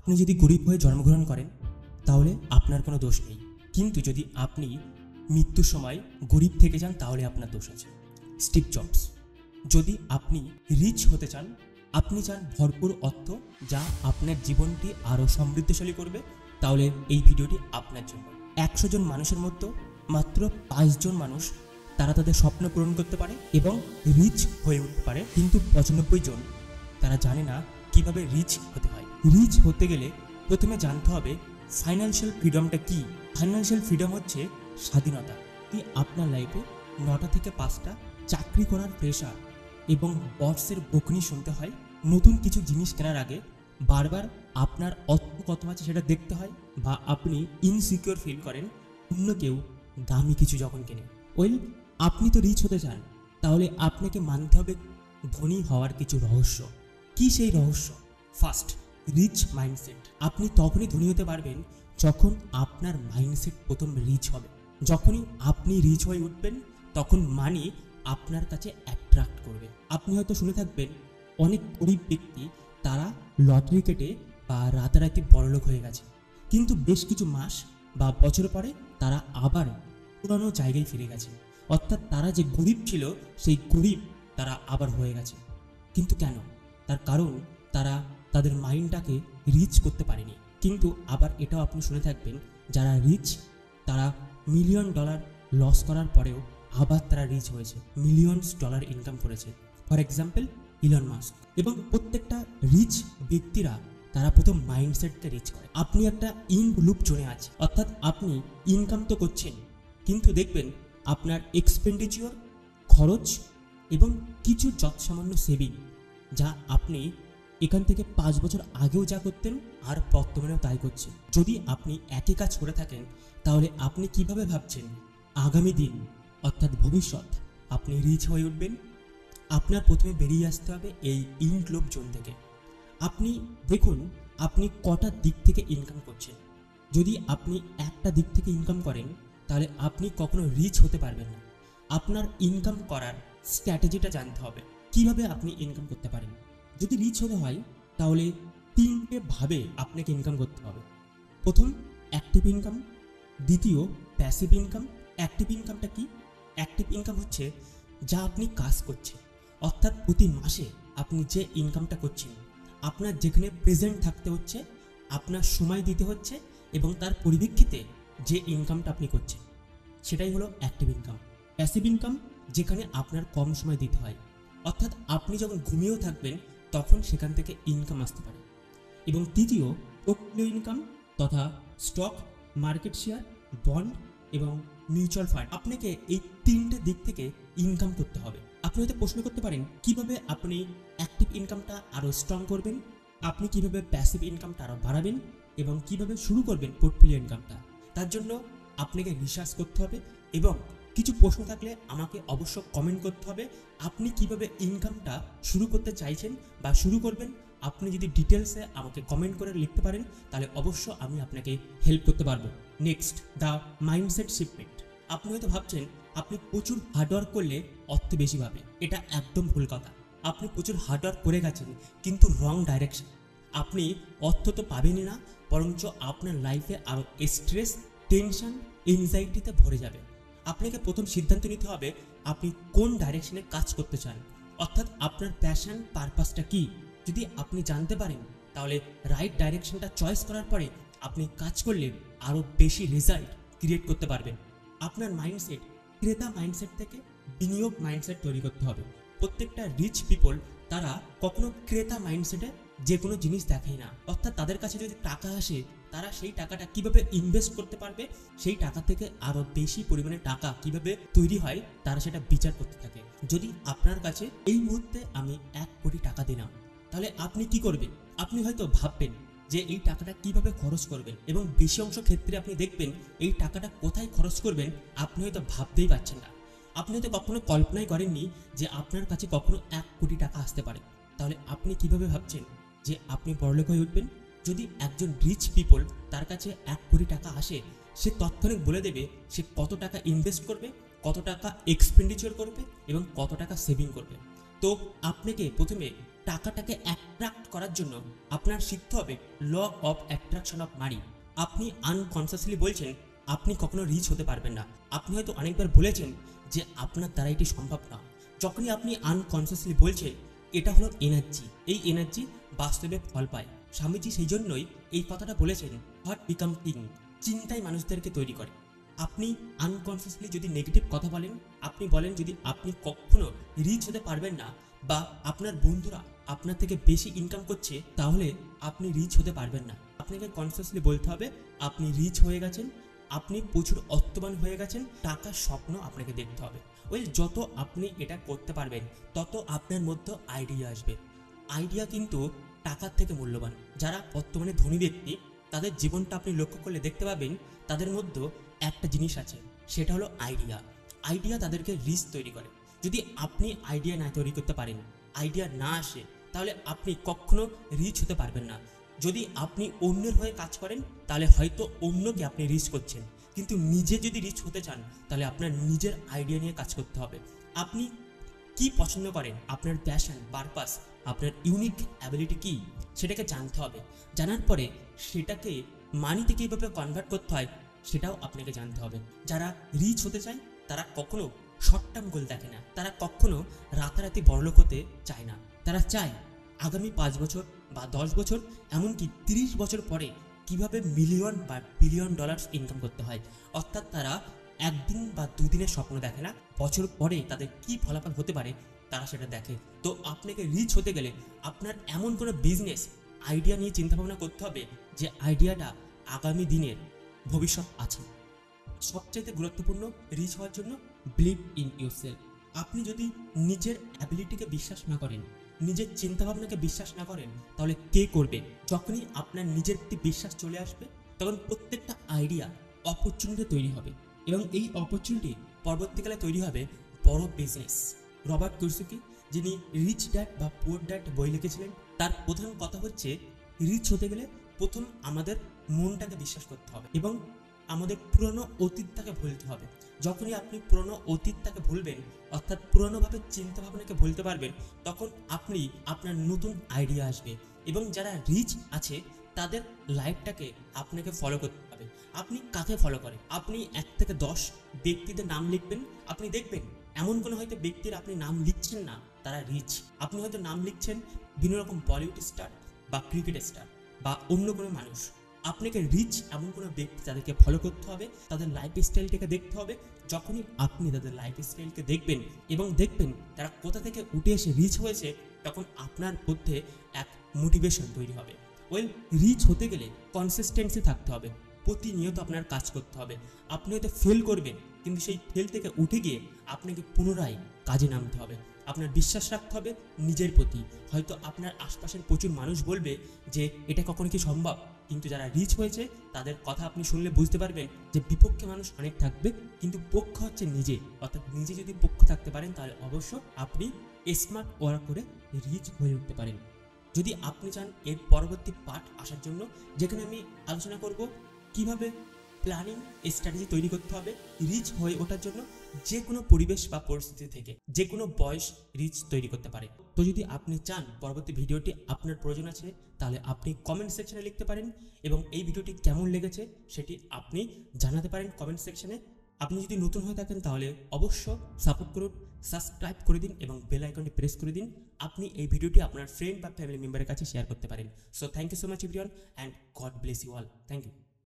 আপনি যদি গরিব হয়ে জন্মগ্রহণ করেন তাহলে আপনার কোনো দোষ নেই, কিন্তু যদি আপনি মৃত্যুর সময় গরিব থেকে যান তাহলে আপনার দোষ আছে। Steve jobs. যদি আপনি রিচ হতে চান, আপনি চান ভরপুর অর্থ যা আপনার জীবনটি আরও সমৃদ্ধশালী করবে, তাহলে এই ভিডিওটি আপনার জন্য। 100 জন মানুষের মধ্যে মাত্র 5 জন মানুষ তারা তাদের স্বপ্ন পূরণ করতে পারে এবং রিচ হয়ে উঠতে পারে, কিন্তু 95 জন তারা জানে না কিভাবে রিচ হতে হয়। রিচ হতে গেলে প্রথমে জানতে হবে ফাইন্যান্সিয়াল ফ্রিডমটা কি। ফাইন্যান্সিয়াল ফ্রিডম হচ্ছে স্বাধীনতা। আপনার লাইফে 9টা থেকে 5টা চাকরি করার প্রেশার এবং বসের বকুনি শুনতে হয়। নতুন কিছু জিনিস কেনার আগে বারবার আপনার অর্থ কত আছে সেটা দেখতে হয়, বা আপনি ইনসিকিউর ফিল করেন অন্য কেউ দামি কিছু যখন কেনে। আপনি তো রিচ হতে চান, তাহলে আপনাকে মানতে হবে ধনী হওয়ার কিছু রহস্য। কি সেই রহস্য? First, rich mindset. আপনি তখনই ধনী হতে পারবেন যখন আপনার মাইন্ডসেট প্রথম রিচ হবে। যখনই আপনি রিচ হয়ে উঠবেন তখন মানি আপনার কাছে অ্যাট্রাক্ট করবে। আপনি হয়তো শুনে থাকবেন অনেক গরিব ব্যক্তি তারা লটারি কেটে বা রাতারাতি বড়লোক হয়ে গেছে, কিন্তু বেশ কিছু মাস বা বছর পরে তারা আবার পুরানো জায়গায় ফিরে গেছে। অর্থাৎ তারা যে গরিব ছিল সেই গরিব তারা আবার হয়ে গেছে। কিন্তু কেন? তার কারণ তারা তাদের মাইন্ডটাকে রিচ করতে পারেনি। কিন্তু আবার এটাও আপনি শুনে থাকবেন যারা রিচ তারা $1,000,000 লস করার পরেও আবার তারা রিচ হয়েছে, $millions ইনকাম করেছে। For example Elon Musk. এবং প্রত্যেকটা রিচ ব্যক্তিরা তারা প্রথম মাইন্ডসেটকে রিচ করে। আপনি একটা লুপ জোনে আছে, অর্থাৎ আপনি ইনকাম তো করছেন, কিন্তু দেখবেন আপনার এক্সপেন্ডিচার, খরচ এবং কিছু যৎসামান্য সেভিং, যা আপনি এখান থেকে 5 বছর আগেও যা করতেন আর বর্তমানেও তাই করছেন। যদি আপনি একই কাজ করে থাকেন তাহলে আপনি কিভাবে ভাবছেন আগামী দিন অর্থাৎ ভবিষ্যৎ আপনি রিচ হয়ে উঠবেন? আপনার প্রথমে বেরিয়ে আসতে হবে এই লুপ জোন থেকে। আপনি দেখুন আপনি কটা দিক থেকে ইনকাম করছেন। যদি আপনি একটা দিক থেকে ইনকাম করেন তাহলে আপনি কখনো রিচ হতে পারবেন না। আপনার ইনকাম করার স্ট্র্যাটেজিটা জানতে হবে, কিভাবে আপনি ইনকাম করতে পারেন। যদি রিচ হতে হয় তাহলে 3টে ভাবে আপনাকে ইনকাম করতে হবে। প্রথম, অ্যাক্টিভ ইনকাম। দ্বিতীয়, প্যাসিভ ইনকাম। অ্যাক্টিভ ইনকামটা কি? অ্যাক্টিভ ইনকাম হচ্ছে যা আপনি কাজ করছেন, অর্থাৎ প্রতি মাসে আপনি যে ইনকামটা করছেন, আপনার যেখানে প্রেজেন্ট থাকতে হচ্ছে, আপনার সময় দিতে হচ্ছে এবং তার পরিপ্রেক্ষিতে যে ইনকামটা আপনি করছেন সেটাই হলো অ্যাক্টিভ ইনকাম। প্যাসিভ ইনকাম যেখানে আপনার কম সময় দিতে হয়, অর্থাৎ আপনি যখন ঘুমিয়েও থাকবেন তখন সেখান থেকে ইনকাম আসতে পারে। এবং তৃতীয়, পোর্টফোলিও ইনকাম তথা স্টক, মার্কেট শেয়ার, বন্ড এবং মিউচুয়াল ফান্ড। আপনাকে এই 3টে দিক থেকে ইনকাম করতে হবে। আপনি হয়তো প্রশ্ন করতে পারেন কিভাবে আপনি অ্যাক্টিভ ইনকামটা আরও স্ট্রং করবেন, আপনি কিভাবে প্যাসিভ ইনকামটা আরও বাড়াবেন এবং কিভাবে শুরু করবেন পোর্টফোলিও ইনকামটা। তার জন্য আপনাকে রিসার্চ করতে হবে এবং কিছু প্রশ্ন থাকলে আমাকে অবশ্য কমেন্ট করতে হবে আপনি কিভাবে ইনকামটা শুরু করতে চাইছেন বা শুরু করবেন। আপনি যদি ডিটেলসে আমাকে কমেন্ট করে লিখতে পারেন তাহলে অবশ্য আমি আপনাকে হেল্প করতে পারবো। Next, the mindset shift. আপনি হয়তো ভাবছেন আপনি প্রচুর হার্ডওয়ার্ক করলে অর্থ বেশি পাবে। এটা একদম ভুল কথা। আপনি প্রচুর হার্ডওয়ার্ক করে গেছেন কিন্তু রং ডাইরেকশন। আপনি অর্থ তো পাবেনই না, বরঞ্চ আপনার লাইফে আরও স্ট্রেস, টেনশন, এনজাইটিতে ভরে যাবে। আপনাকে প্রথম সিদ্ধান্ত নিতে হবে আপনি কোন ডাইরেকশনে কাজ করতে চান, অর্থাৎ আপনার প্যাশন, পারপাসটা কি। যদি আপনি জানতে পারেন তাহলে রাইট ডাইরেকশনটা চয়েস করার পরে আপনি কাজ করলে আরও বেশি রেজাল্ট ক্রিয়েট করতে পারবেন। আপনার মাইন্ডসেট ক্রেতা মাইন্ডসেট থেকে বিনিয়োগ মাইন্ডসেট তৈরি করতে হবে। প্রত্যেকটা রিচ পিপল তারা কখনো ক্রেতা মাইন্ডসেটে যে কোনো জিনিস দেখেই না, অর্থাৎ তাদের কাছে যদি টাকা আসে তারা সেই টাকাটা কিভাবে ইনভেস্ট করতে পারবে, সেই টাকা থেকে আরও বেশি পরিমাণে টাকা কিভাবে তৈরি হয় তারা সেটা বিচার করতে থাকে। যদি আপনার কাছে এই মুহূর্তে আমি 1 কোটি টাকা দিলাম তাহলে আপনি কি করবেন? আপনি হয়তো ভাববেন যে এই টাকাটা কিভাবে খরচ করবেন, এবং বেশি অংশ ক্ষেত্রে আপনি দেখবেন এই টাকাটা কোথায় খরচ করবেন আপনি হয়তো ভাবতেই পারছেন না। আপনি হয়তো কখনো কল্পনাই করেননি যে আপনার কাছে কখনো 1 কোটি টাকা আসতে পারে। তাহলে আপনি কিভাবে ভাবছেন যে আপনি বড়লোক হয়ে উঠবেন? যদি একজন রিচ পিপল তার কাছে 1 কোটি টাকা আসে, সে তৎক্ষণিক বলে দেবে সে কত টাকা ইনভেস্ট করবে, কত টাকা এক্সপেন্ডিচার করবে এবং কত টাকা সেভিং করবে। তো আপনাকে প্রথমে টাকাটাকে অ্যাট্রাক্ট করার জন্য আপনার শিখতে হবে law of attraction of money. আপনি আনকনসিয়াসলি বলছেন আপনি কখনো রিচ হতে পারবেন না। আপনি হয়তো অনেকবার বলেছেন যে আপনার দ্বারা এটি সম্ভব না। যখনই আপনি আনকনসিয়াসলি বলছেন, এটা হলো এনার্জি, এই এনার্জি বাস্তবে ফল পায়। স্বামীজি সেই জন্যই এই কথাটা বলেছেন, থট বিকাম কিং। চিন্তাই মানুষদেরকে তৈরি করে। আপনি আনকনসিয়াসলি যদি নেগেটিভ কথা বলেন, আপনি বলেন যদি আপনি কখনো রিচ হতে পারবেন না, বা আপনার বন্ধুরা আপনার থেকে বেশি ইনকাম করছে, তাহলে আপনি রিচ হতে পারবেন না। আপনাকে কনসিয়াসলি বলতে হবে আপনি রিচ হয়ে গেছেন, আপনি প্রচুর অর্থবান হয়ে গেছেন, টাকার স্বপ্ন আপনাকে দেখতে হবে। যত আপনি এটা করতে পারবেন তত আপনার মধ্যে আইডিয়া আসবে। আইডিয়া কিন্তু টাকার থেকে মূল্যবান। যারা বর্তমানে ধনী ব্যক্তি, তাদের জীবনটা আপনি লক্ষ্য করলে দেখতে পাবেন তাদের মধ্যে একটা জিনিস আছে, সেটা হলো আইডিয়া। আইডিয়া তাদেরকে রিচ তৈরি করে। যদি আপনি আইডিয়া না তৈরি করতে পারেন, আইডিয়া না আসে, তাহলে আপনি কখনো রিচ হতে পারবেন না। যদি আপনি অন্যের হয়ে কাজ করেন, তাহলে হয়তো অন্যকে আপনি রিচ করছেন, কিন্তু নিজে যদি রিচ হতে চান, তাহলে আপনার নিজের আইডিয়া নিয়ে কাজ করতে হবে। আপনি কি পছন্দ করেন, আপনার প্যাশন, পারপাস, আপনার ইউনিক অ্যাবিলিটি কি, সেটাকে জানতে হবে। জানার পরে সেটাকে মানিতে কীভাবে কনভার্ট করতে হয়, সেটাও আপনাকে জানতে হবে। যারা রিচ হতে চায় তারা কখনো শর্ট টার্ম গোল দেখে না, তারা কখনো রাতারাতি বড়লোক হতে চায় না। তারা চায় আগামী 5 বছর বা 10 বছর, এমনকি 30 বছর পরে কিভাবে মিলিয়ন বা বিলিয়ন ডলার্স ইনকাম করতে হয়। অর্থাৎ তারা একদিন বা দুদিনের স্বপ্ন দেখে না, বছর পরে তাদের কি ফলাফল হতে পারে তারা সেটা দেখে। তো আপনাকে রিচ হতে গেলে আপনার এমন কোনো বিজনেস আইডিয়া নিয়ে চিন্তাভাবনা করতে হবে যে আইডিয়াটা আগামী দিনের ভবিষ্যৎ আছে। সবচেয়ে গুরুত্বপূর্ণ রিচ হওয়ার জন্য বিলিভ ইন ইউরসেলফ। আপনি যদি নিজের অ্যাবিলিটিকে বিশ্বাস না করেন, নিজের চিন্তাভাবনাকে বিশ্বাস না করেন, তাহলে কে করবে? যখনই আপনার নিজের প্রতি বিশ্বাস চলে আসবে, তখন প্রত্যেকটা আইডিয়া অপরচুনিটি তৈরি হবে, এবং এই অপরচুনিটি পরবর্তীকালে তৈরি হবে বড় বিজনেস। রবার্ট কিওসাকি, যিনি রিচ ড্যাড বা পুয়ার ড্যাড বই লিখেছিলেন, তার প্রধান কথা হচ্ছে রিচ হতে গেলে প্রথম আমাদের মনটাকে বিশ্বাস করতে হবে এবং আমাদের পুরনো অতীতটাকে ভুলতে হবে। যখনই আপনি পুরনো অতীতটাকে ভুলবেন, অর্থাৎ পুরনোভাবে চিন্তাভাবনাকে ভুলতে পারবেন, তখন আপনি আপনার নতুন আইডিয়া আসবে। এবং যারা রিচ আছে তাদের লাইফটাকে আপনাকে ফলো করতে হবে। আপনি কাকে ফলো করেন? আপনি 1 থেকে 10 ব্যক্তিদের নাম লিখবেন, আপনি দেখবেন এমন কোনো হয়তো ব্যক্তির আপনি নাম লিখছেন না, তারা রিচ। আপনি হয়তো নাম লিখছেন বিভিন্ন রকম বলিউড স্টার বা ক্রিকেট স্টার বা অন্য কোনো মানুষ। আপনাকে রিচ এমন কোনো ব্যক্তি তাদেরকে ফলো করতে হবে, তাদের লাইফ স্টাইলটাকে দেখতে হবে। যখনই আপনি তাদের লাইফ স্টাইলকে দেখবেন এবং দেখবেন তারা কোথা থেকে উঠে এসে রিচ হয়েছে, তখন আপনার মধ্যে এক মোটিভেশন তৈরি হবে। রিচ হতে গেলে কনসিস্টেন্সি থাকতে হবে, প্রতিনিয়ত আপনার কাজ করতে হবে। আপনি হয়তো ফেল করবেন, কিন্তু সেই ফেল থেকে উঠে গিয়ে আপনাকে পুনরায় কাজে নামতে হবে। আপনার বিশ্বাস রাখতে হবে নিজের প্রতি। হয়তো আপনার আশপাশের প্রচুর মানুষ বলবে যে এটা কখনো কি সম্ভব, কিন্তু যারা রিচ হয়েছে তাদের কথা আপনি শুনলে বুঝতে পারবেন যে বিপক্ষে মানুষ অনেক থাকবে, কিন্তু পক্ষ হচ্ছে নিজে। অর্থাৎ নিজে যদি পক্ষ থাকতে পারেন, তাহলে অবশ্য আপনি স্মার্ট ওয়ার্ক করে রিচ হয়ে উঠতে পারেন। যদি আপনি চান এর পরবর্তী পার্ট আসার জন্য, যেখানে আমি আলোচনা করব কিভাবে প্ল্যানিং স্ট্র্যাটেজি তৈরি করতে হবে রিচ হয়ে ওঠার জন্য, যে কোনো পরিবেশ বা পরিস্থিতি থেকে যে কোনো বয়স রিচ তৈরি করতে পারে। তো যদি আপনি চান পরবর্তী ভিডিওটি আপনার প্রয়োজন আছে, তাহলে আপনি কমেন্ট সেকশনে লিখতে পারেন, এবং এই ভিডিওটি কেমন লেগেছে সেটি আপনি জানাতে পারেন কমেন্ট সেকশনে। আপনি যদি নতুন হয়ে থাকেন তাহলে অবশ্য সাপোর্ট করুন, সাবস্ক্রাইব করে দিন এবং বেল আইকনটি প্রেস করে দিন। আপনি এই ভিডিওটি আপনার ফ্রেন্ড বা ফ্যামিলি মেম্বারের কাছে শেয়ার করতে পারেন। So thank you so much everyone, and God bless you all. Thank you.